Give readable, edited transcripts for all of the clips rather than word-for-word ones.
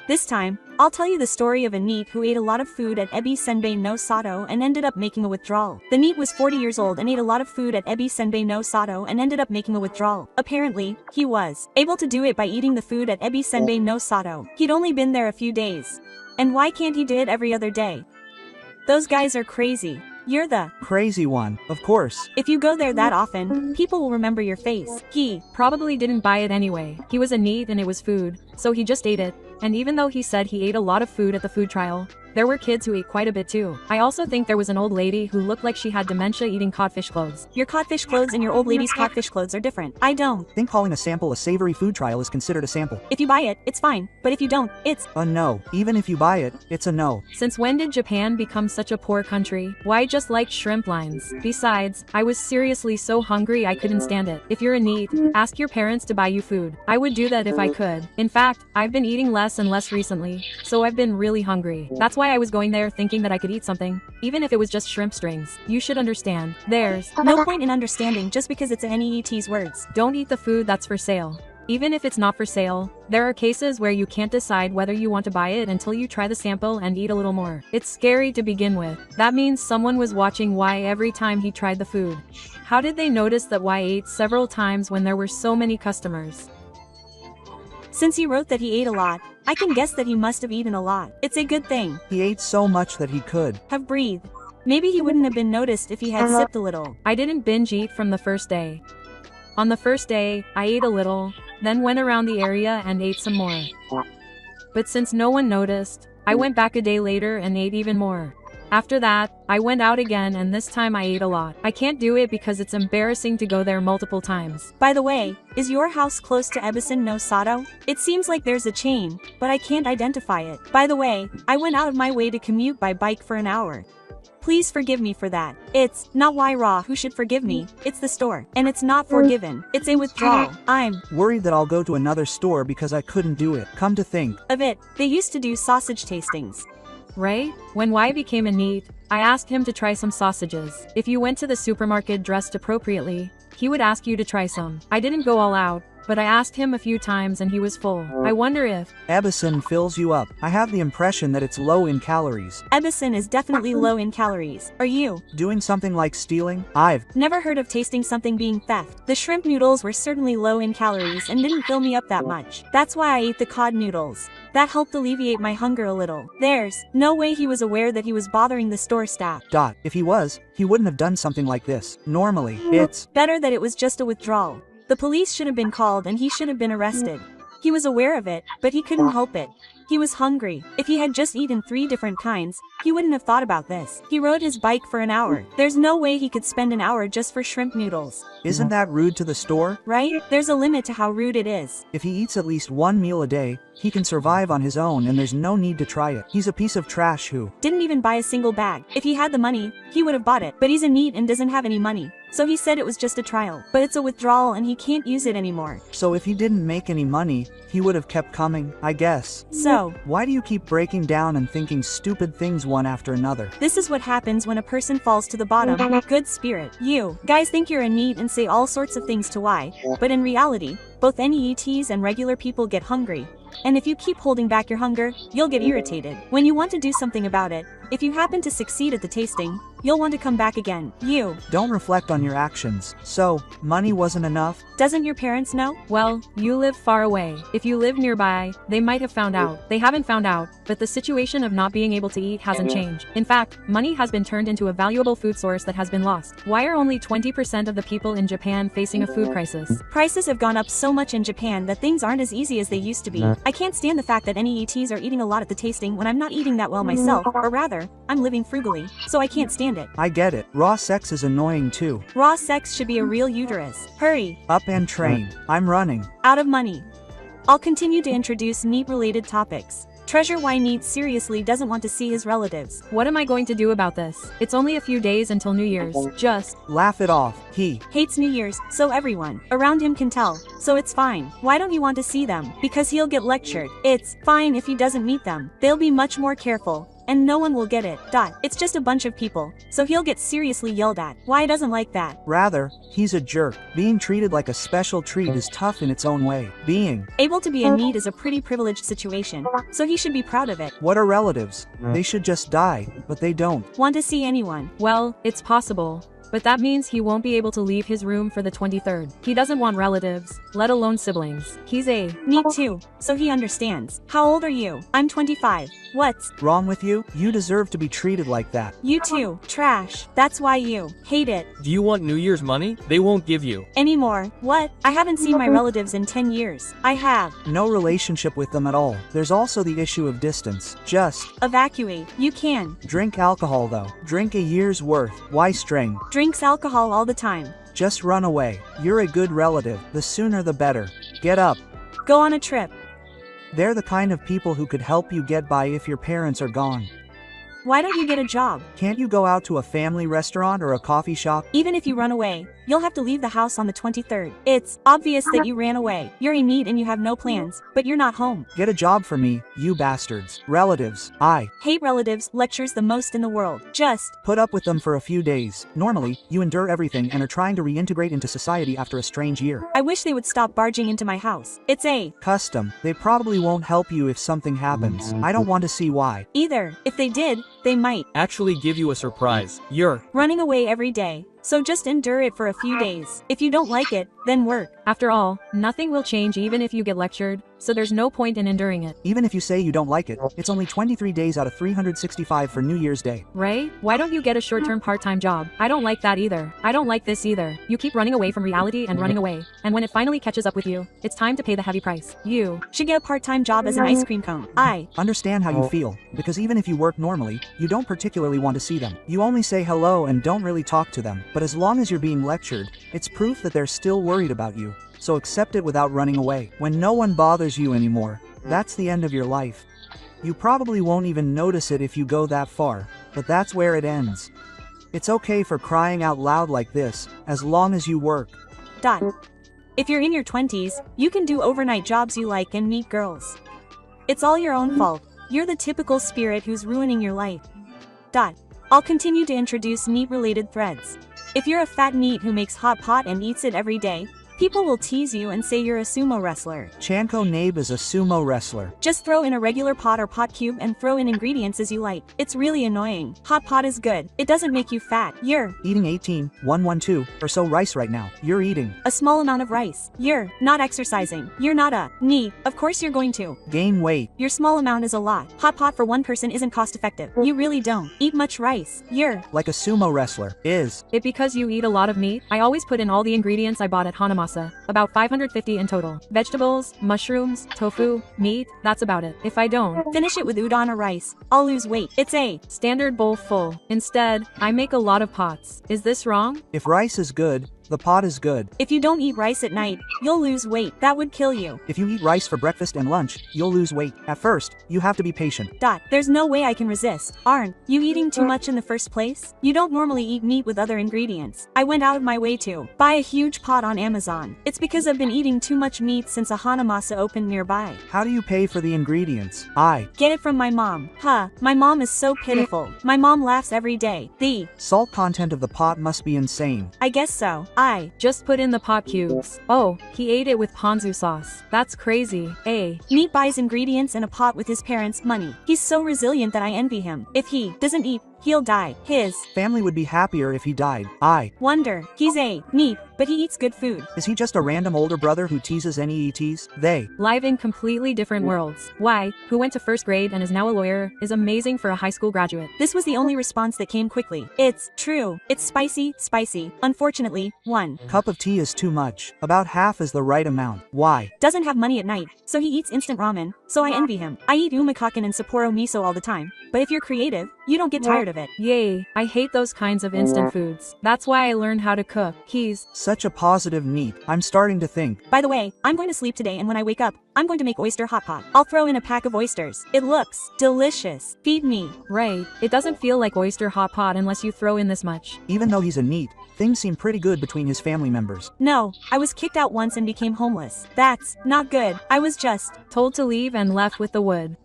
This time, I'll tell you the story of a NEET who ate a lot of food at ebi senbei no sato and ended up making a withdrawal. The NEET was 40 years old and ate a lot of food at ebi senbei no sato and ended up making a withdrawal. Apparently, he was able to do it by eating the food at ebi senbei no sato. He'd only been there a few days. And why can't he do it every other day? Those guys are crazy. You're the crazy one, of course. If you go there that often, people will remember your face. He probably didn't buy it anyway. He was in need and it was food, so he just ate it. And even though he said he ate a lot of food at the food trial, there were kids who ate quite a bit too. I also think there was an old lady who looked like she had dementia eating codfish clothes. Your codfish clothes and your old lady's codfish clothes are different. I don't think calling a sample a savory food trial is considered a sample. If you buy it, it's fine, but if you don't, it's a no. Even if you buy it, it's a no. Since when did Japan become such a poor country? Why just like shrimp lines? Besides, I was seriously so hungry I couldn't stand it. If you're in need, ask your parents to buy you food. I would do that if I could. In fact, I've been eating less and less recently, so I've been really hungry. That's why I was going there thinking that I could eat something, even if it was just shrimp strings. You should understand. There's no point in understanding just because it's NEET's words. Don't eat the food that's for sale. Even if it's not for sale, there are cases where you can't decide whether you want to buy it until you try the sample and eat a little more. It's scary to begin with. That means someone was watching Y every time he tried the food. How did they notice that Y ate several times when there were so many customers? Since he wrote that he ate a lot, I can guess that he must have eaten a lot. It's a good thing. He ate so much that he could have breathed. Maybe he wouldn't have been noticed if he had sipped a little. I didn't binge eat from the first day. On the first day, I ate a little, then went around the area and ate some more. But since no one noticed, I went back a day later and ate even more. After that, I went out again and this time I ate a lot. I can't do it because it's embarrassing to go there multiple times. By the way, is your house close to Ebisun no Sato? It seems like there's a chain, but I can't identify it. By the way, I went out of my way to commute by bike for an hour. Please forgive me for that. It's not Raw who should forgive me, it's the store. And it's not forgiven, it's a withdrawal. I'm worried that I'll go to another store because I couldn't do it. Come to think of it, they used to do sausage tastings. Right? When Y became a NEET, I asked him to try some sausages. If you went to the supermarket dressed appropriately, he would ask you to try some. I didn't go all out, but I asked him a few times and he was full. I wonder if Ebisun fills you up. I have the impression that it's low in calories. Ebisun is definitely low in calories. Are you doing something like stealing? I've never heard of tasting something being theft. The shrimp noodles were certainly low in calories and didn't fill me up that much. That's why I ate the cod noodles. That helped alleviate my hunger a little. There's no way he was aware that he was bothering the store staff. If he was, he wouldn't have done something like this. Normally, it's better that it was just a withdrawal. The police should have been called and he should have been arrested. He was aware of it, but he couldn't help it. He was hungry. If he had just eaten 3 different kinds, he wouldn't have thought about this. He rode his bike for an hour. There's no way he could spend an hour just for shrimp noodles. Isn't that rude to the store? Right? There's a limit to how rude it is. If he eats at least 1 meal a day, he can survive on his own and there's no need to try it. He's a piece of trash who didn't even buy a single bag. If he had the money, he would have bought it. But he's a NEET and doesn't have any money. So he said it was just a trial. But it's a withdrawal and he can't use it anymore. So if he didn't make any money, he would have kept coming, I guess. So why do you keep breaking down and thinking stupid things one after another? This is what happens when a person falls to the bottom. Good spirit. You guys think you're a NEET and say all sorts of things to Y, but in reality, both NEETs and regular people get hungry. And if you keep holding back your hunger, you'll get irritated. When you want to do something about it, if you happen to succeed at the tasting, you'll want to come back again. You don't reflect on your actions. So, money wasn't enough? Doesn't your parents know? Well, you live far away. If you live nearby, they might have found out. They haven't found out, but the situation of not being able to eat hasn't changed. In fact, money has been turned into a valuable food source that has been lost. Why are only 20% of the people in Japan facing a food crisis? Prices have gone up so much in Japan that things aren't as easy as they used to be. I can't stand the fact that NEETs are eating a lot at the tasting when I'm not eating that well myself, or rather, I'm living frugally, so I can't stand it. I get it. Raw sex is annoying too. Raw sex should be a real uterus. Hurry. Up and train. I'm running. Out of money. I'll continue to introduce NEET-related topics. Treasure Y NEET seriously doesn't want to see his relatives. What am I going to do about this? It's only a few days until New Year's. Just laugh it off. He hates New Year's, so everyone around him can tell. So it's fine. Why don't you want to see them? Because he'll get lectured. It's fine if he doesn't meet them. They'll be much more careful. and no one will get it. It's just a bunch of people, so he'll get seriously yelled at. Why doesn't like that? Rather, he's a jerk. Being treated like a special treat is tough in its own way. Being Able to be a NEET is a pretty privileged situation, so he should be proud of it. what are relatives? They should just die, but they don't. Want to see anyone? Well, it's possible. But that means he won't be able to leave his room for the 23rd. He doesn't want relatives, let alone siblings. He's a NEET too, so he understands. How old are you? I'm 25. What's Wrong with you? You deserve to be treated like that. you too? Trash. That's why you hate it Do you want New Year's money? They won't give you. anymore. What? I haven't seen my relatives in 10 years. I have. No relationship with them at all. There's also the issue of distance. Just Evacuate. You can. drink alcohol though. Drink a year's worth. Why string? Drinks alcohol all the time. Just run away. You're a good relative. The sooner the better. Get up. Go on a trip. They're the kind of people who could help you get by if your parents are gone. Why don't you get a job? Can't you go out to a family restaurant or a coffee shop? Even if you run away, you'll have to leave the house on the 23rd. It's obvious that you ran away. You're in need and you have no plans, but you're not home. Get a job for me, you bastards. Relatives. I Hate relatives lectures the most in the world. Just put up with them for a few days. Normally, you endure everything and are trying to reintegrate into society after a strange year. I wish they would stop barging into my house. It's a Custom. They probably won't help you if something happens. I don't want to see why. either. If they did, they might. Actually give you a surprise. You're Running away every day. So just endure it for a few days. If you don't like it, then work. After all, nothing will change even if you get lectured, so there's no point in enduring it. Even if you say you don't like it, it's only 23 days out of 365 for New Year's Day. Right? Why don't you get a short-term part-time job? I don't like that either. I don't like this either. You keep running away from reality and running away. And when it finally catches up with you, it's time to pay the heavy price. You Should get a part-time job as an ice cream cone. I Understand how you feel, because even if you work normally, you don't particularly want to see them. You only say hello and don't really talk to them, but as long as you're being lectured, it's proof that they're still worried about you. So accept it without running away. When no one bothers you anymore, that's the end of your life. You probably won't even notice it if you go that far, but that's where it ends. It's okay for crying out loud like this, as long as you work. If you're in your 20s, you can do overnight jobs you like and meet girls. It's all your own fault. You're the typical spirit who's ruining your life. I'll continue to introduce NEET-related threads. If you're a fat NEET who makes hot pot and eats it every day, people will tease you and say you're a sumo wrestler. Chanko Nabe is a sumo wrestler. Just throw in a regular pot or pot cube and throw in ingredients as you like. It's really annoying. Hot pot is good. It doesn't make you fat. You're Eating 112 or so rice right now. You're eating. a small amount of rice. You're not exercising. You're not a NEET. Of course you're going to. Gain weight. Your small amount is a lot. Hot pot for one person isn't cost effective. You really don't eat much rice. You're Like a sumo wrestler. Is. It because you eat a lot of meat, I always put in all the ingredients I bought at Hanamasa. About 550 in total. Vegetables, mushrooms, tofu, meat, that's about it. If I don't, finish it with udon or rice. I'll lose weight. It's a standard bowl full. Instead, I make a lot of pots. Is this wrong? If rice is good, the pot is good. If you don't eat rice at night, you'll lose weight. That would kill you. If you eat rice for breakfast and lunch, you'll lose weight. At first, you have to be patient. There's no way I can resist. Aren't you eating too much in the first place? You don't normally eat meat with other ingredients. I went out of my way to buy a huge pot on Amazon. It's because I've been eating too much meat since a Hanamasa opened nearby. How do you pay for the ingredients? I. Get it from my mom. My mom is so pitiful. My mom laughs every day. The Salt content of the pot must be insane. I guess so. I Just put in the pot cubes. Oh, he ate it with ponzu sauce. That's crazy. NEET buys ingredients in a pot with his parents' money. He's so resilient that I envy him. If he doesn't eat, he'll die. His Family would be happier if he died. I. wonder. He's a NEET, but he eats good food. Is he just a random older brother who teases NEETs? They. Live in completely different worlds. Y, who went to first grade and is now a lawyer, is amazing for a high school graduate. This was the only response that came quickly. It's true. It's spicy. Unfortunately, one Cup of tea is too much. About half is the right amount. Why? doesn't have money at night, so he eats instant ramen. So I envy him. I eat umakaken and Sapporo miso all the time. But if you're creative, you don't get tired of it. Yay, I hate those kinds of instant foods. That's why I learned how to cook. He's Such a positive NEET. I'm starting to think. By the way, I'm going to sleep today and when I wake up, I'm going to make oyster hot pot. I'll throw in a pack of oysters. It looks delicious. Feed me. right. It doesn't feel like oyster hot pot unless you throw in this much. Even though he's a NEET, things seem pretty good between his family members. No, I was kicked out once and became homeless. That's not good. I was just Told to leave and left with the wood.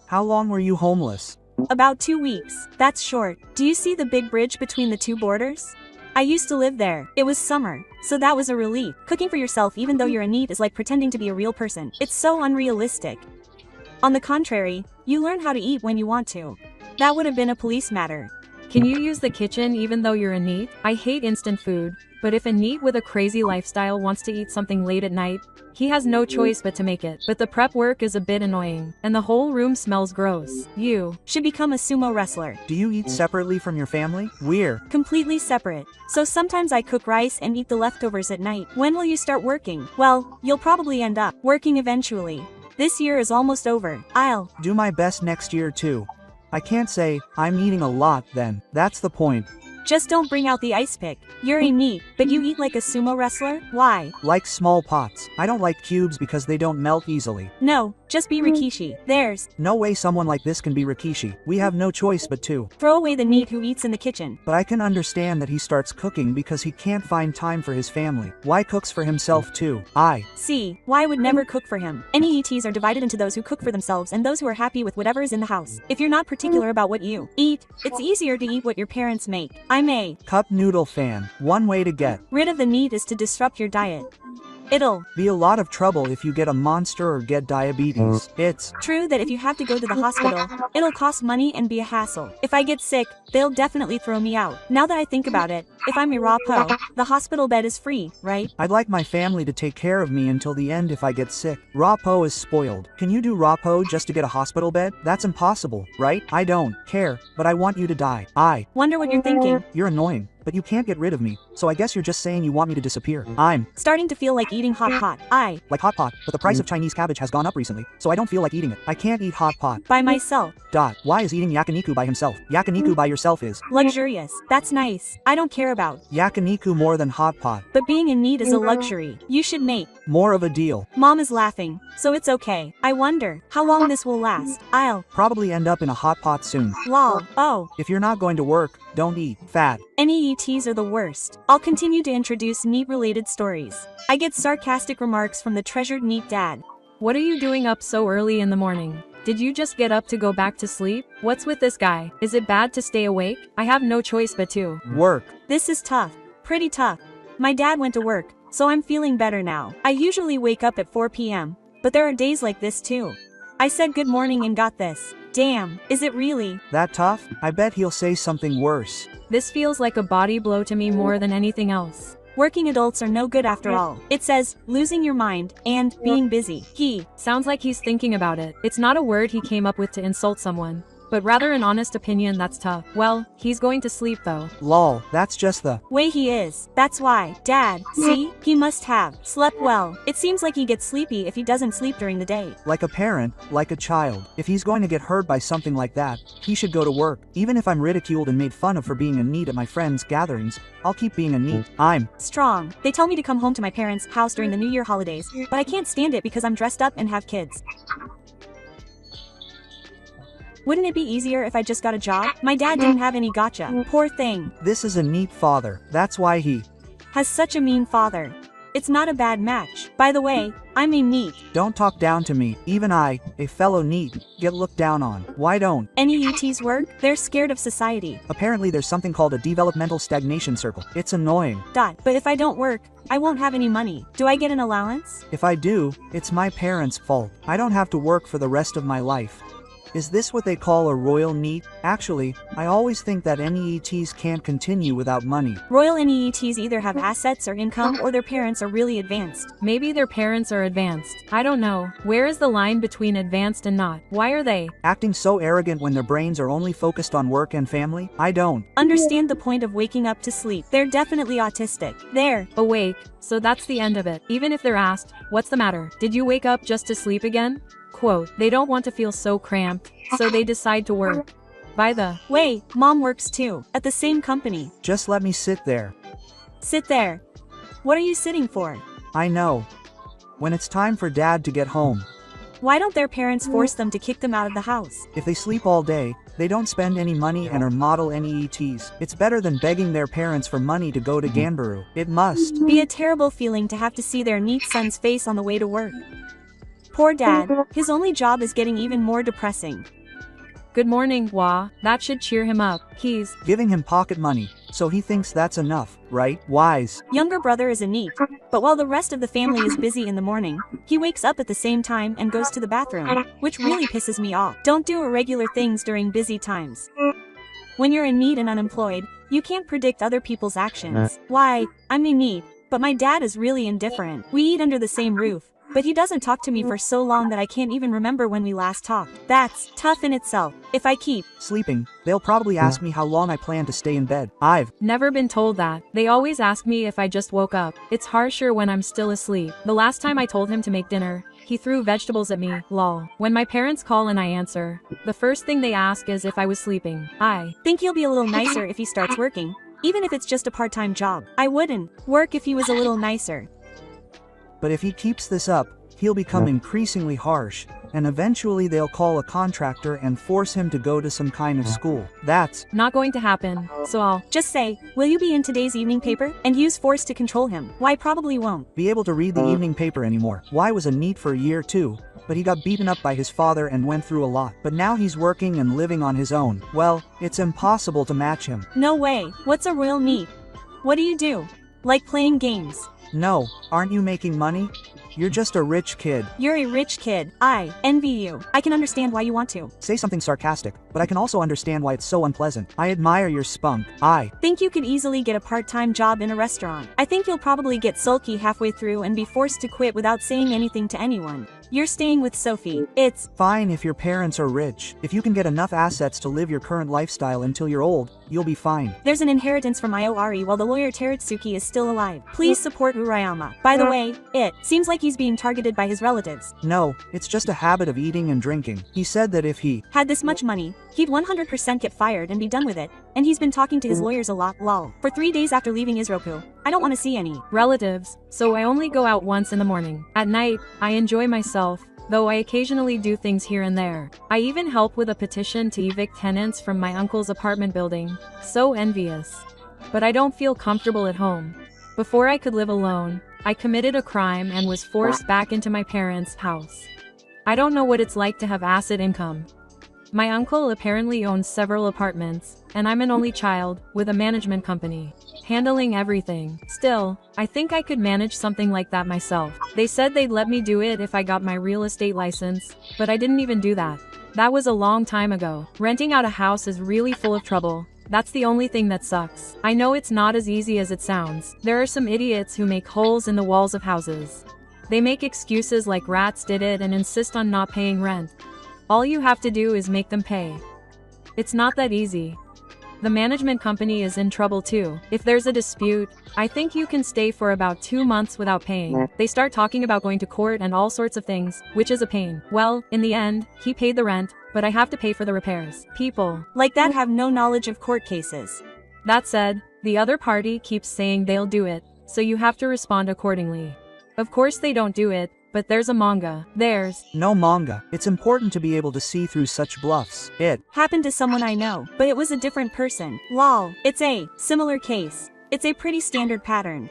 How long were you homeless? About 2 weeks. That's short. Do you see the big bridge between the two borders? I used to live there. It was summer, so that was a relief. Cooking for yourself even though you're a NEET is like pretending to be a real person. It's so unrealistic. On the contrary, you learn how to eat when you want to. That would have been a police matter. Can you use the kitchen even though you're a NEET? I hate instant food, but if a NEET with a crazy lifestyle wants to eat something late at night, he has no choice but to make it. But the prep work is a bit annoying, and the whole room smells gross. You should become a sumo wrestler. Do you eat separately from your family? We're completely separate. So sometimes I cook rice and eat the leftovers at night. When will you start working? Well, you'll probably end up working eventually. This year is almost over. I'll do my best next year too. I can't say, I'm eating a lot then. That's the point. Just don't bring out the ice pick. You're a NEET, but you eat like a sumo wrestler? Why? Like small pots. I don't like cubes because they don't melt easily. No, just be Rikishi. There's no way someone like this can be Rikishi. We have no choice but to throw away the NEET who eats in the kitchen. But I can understand that he starts cooking because he can't find time for his family. Why cooks for himself too? See, why would never cook for him? NEETs are divided into those who cook for themselves and those who are happy with whatever is in the house. If you're not particular about what you eat, it's easier to eat what your parents make. I'm a cup noodle fan. One way to get rid of the NEET is to disrupt your diet. It'll be a lot of trouble if you get a monster or get diabetes. It's true that if you have to go to the hospital, it'll cost money and be a hassle. If I get sick, they'll definitely throw me out. Now that I think about it, if I'm a raw po, the hospital bed is free, right? I'd like my family to take care of me until the end if I get sick. Raw po is spoiled. Can you do raw po just to get a hospital bed? That's impossible, right? I don't care, but I want you to die. I wonder what you're thinking. You're annoying. But you can't get rid of me, so I guess you're just saying you want me to disappear. I'm starting to feel like eating hot pot. I like hot pot, but the price of Chinese cabbage has gone up recently, so I don't feel like eating it. I can't eat hot pot. By myself. Why is eating yakiniku by himself? Yakiniku by yourself is luxurious. That's nice. I don't care about yakiniku more than hot pot. But being in NEET is a luxury. You should make more of a deal. Mom is laughing, so it's okay. I wonder how long this will last. I'll probably end up in a hot pot soon. Lol. Oh. If you're not going to work, don't eat. Fat. NEETs are the worst. I'll continue to introduce NEET-related stories. I get sarcastic remarks from the treasured NEET dad. What are you doing up so early in the morning? Did you just get up to go back to sleep? What's with this guy? Is it bad to stay awake? I have no choice but to work. This is tough. Pretty tough. My dad went to work, so I'm feeling better now. I usually wake up at 4 p.m., but there are days like this too. I said good morning and got this. Damn, is it really that tough? I bet he'll say something worse. This feels like a body blow to me more than anything else. Working adults are no good after all. It says, losing your mind, and being busy. He sounds like he's thinking about it. It's not a word he came up with to insult someone, but rather an honest opinion that's tough. Well, he's going to sleep though. Lol, that's just the way he is. That's why. Dad, see? He must have slept well. It seems like he gets sleepy if he doesn't sleep during the day. Like a parent, like a child. If he's going to get hurt by something like that, he should go to work. Even if I'm ridiculed and made fun of for being a NEET at my friends' gatherings, I'll keep being a NEET. I'm strong. They tell me to come home to my parents' house during the New Year holidays, but I can't stand it because I'm dressed up and have kids. Wouldn't it be easier if I just got a job? My dad didn't have any gotcha. Poor thing. This is a NEET father. That's why he has such a mean father. It's not a bad match. By the way, I'm a NEET. Don't talk down to me. Even I, a fellow NEET, get looked down on. Why don't NEETs work? They're scared of society. Apparently there's something called a developmental stagnation circle. It's annoying. But if I don't work, I won't have any money. Do I get an allowance? If I do, it's my parents' fault. I don't have to work for the rest of my life. Is this what they call a royal NEET? Actually, I always think that NEETs can't continue without money. Royal NEETs either have assets or income or their parents are really advanced. Maybe their parents are advanced. I don't know. Where is the line between advanced and not? Why are they acting so arrogant when their brains are only focused on work and family? I don't understand the point of waking up to sleep. They're definitely autistic. They're awake, so that's the end of it. Even if they're asked, what's the matter? Did you wake up just to sleep again? Quote, they don't want to feel so cramped, so they decide to work. By the way, mom works too, at the same company. Just let me sit there. Sit there. What are you sitting for? I know. When it's time for dad to get home. Why don't their parents force them to kick them out of the house? If they sleep all day, they don't spend any money and are model NEETs. It's better than begging their parents for money to go to Ganbaru. It must be a terrible feeling to have to see their NEET son's face on the way to work. Poor dad, his only job is getting even more depressing. Good morning, Wah. That should cheer him up. He's giving him pocket money, so he thinks that's enough, right? Wise. Younger brother is a neat, but while the rest of the family is busy in the morning, he wakes up at the same time and goes to the bathroom, which really pisses me off. Don't do irregular things during busy times. When you're in need and unemployed, you can't predict other people's actions. Why, I'm in need, but my dad is really indifferent. We eat under the same roof, but he doesn't talk to me for so long that I can't even remember when we last talked. That's tough in itself. If I keep sleeping, they'll probably ask me how long I plan to stay in bed. I've never been told that. They always ask me if I just woke up. It's harsher when I'm still asleep. The last time I told him to make dinner, he threw vegetables at me, lol. When my parents call and I answer, the first thing they ask is if I was sleeping. I think he'll be a little nicer if he starts working, even if it's just a part-time job. I wouldn't work if he was a little nicer. But if he keeps this up, he'll become increasingly harsh, and eventually they'll call a contractor and force him to go to some kind of school. That's not going to happen, so I'll just say, will you be in today's evening paper? And use force to control him. Why probably won't be able to read the evening paper anymore. Why was a NEET for a year too, but he got beaten up by his father and went through a lot. But now he's working and living on his own. Well, it's impossible to match him. No way. What's a real NEET? What do you do? Like playing games? No, aren't you making money? You're just a rich kid. You're a rich kid. I envy you. I can understand why you want to say something sarcastic, but I can also understand why it's so unpleasant. I admire your spunk. I think you could easily get a part-time job in a restaurant. I think you'll probably get sulky halfway through and be forced to quit without saying anything to anyone. You're staying with Sophie. It's fine if your parents are rich. If you can get enough assets to live your current lifestyle until you're old, you'll be fine. There's an inheritance from Iori while the lawyer Teritsuki is still alive. Please support Urayama. By the way, it seems like he's being targeted by his relatives. No, it's just a habit of eating and drinking. He said that if he had this much money, he'd 100% get fired and be done with it. And he's been talking to his lawyers a lot, lol. For 3 days after leaving Isroku, I don't want to see any relatives, so I only go out once in the morning. At night, I enjoy myself, though I occasionally do things here and there. I even help with a petition to evict tenants from my uncle's apartment building. So envious. But I don't feel comfortable at home. Before I could live alone, I committed a crime and was forced back into my parents' house. I don't know what it's like to have acid income. My uncle apparently owns several apartments, and I'm an only child, with a management company, handling everything. Still, I think I could manage something like that myself. They said they'd let me do it if I got my real estate license, but I didn't even do that. That was a long time ago. Renting out a house is really full of trouble. That's the only thing that sucks. I know it's not as easy as it sounds. There are some idiots who make holes in the walls of houses. They make excuses like rats did it and insist on not paying rent. All you have to do is make them pay. It's not that easy. The management company is in trouble too. If there's a dispute, I think you can stay for about 2 months without paying. They start talking about going to court and all sorts of things, which is a pain. Well, in the end, he paid the rent, but I have to pay for the repairs. People like that have no knowledge of court cases. That said, the other party keeps saying they'll do it, so you have to respond accordingly. Of course they don't do it, but there's a manga. There's no manga. It's important to be able to see through such bluffs. It happened to someone I know, but it was a different person. Lol. It's a similar case. It's a pretty standard pattern.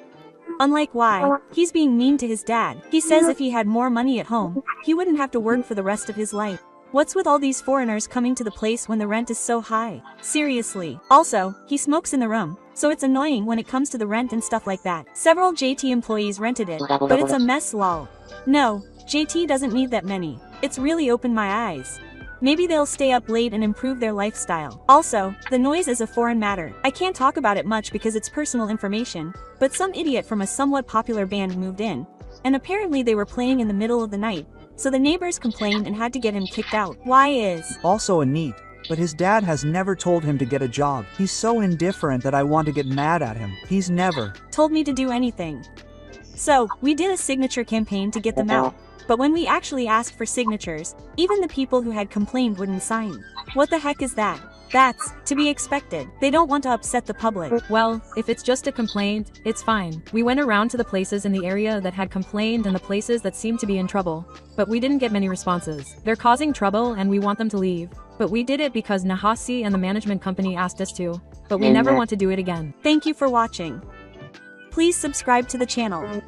Unlike Y, he's being mean to his dad. He says if he had more money at home, he wouldn't have to work for the rest of his life. What's with all these foreigners coming to the place when the rent is so high? Seriously. Also, he smokes in the room, so it's annoying when it comes to the rent and stuff like that. Several JT employees rented it, but it's a mess, lol. No, JT doesn't need that many. It's really opened my eyes. Maybe they'll stay up late and improve their lifestyle. Also, the noise is a foreign matter. I can't talk about it much because it's personal information, but some idiot from a somewhat popular band moved in, and apparently they were playing in the middle of the night, so the neighbors complained and had to get him kicked out. Y is also a NEET, but his dad has never told him to get a job. He's so indifferent that I want to get mad at him. He's never told me to do anything. So, we did a signature campaign to get them out, but when we actually asked for signatures, even the people who had complained wouldn't sign. What the heck is that? That's to be expected. They don't want to upset the public. Well, if it's just a complaint, it's fine. We went around to the places in the area that had complained and the places that seemed to be in trouble, but we didn't get many responses. They're causing trouble and we want them to leave. But we did it because Nahasi and the management company asked us to, but we never want to do it again. Thank you for watching. Please subscribe to the channel.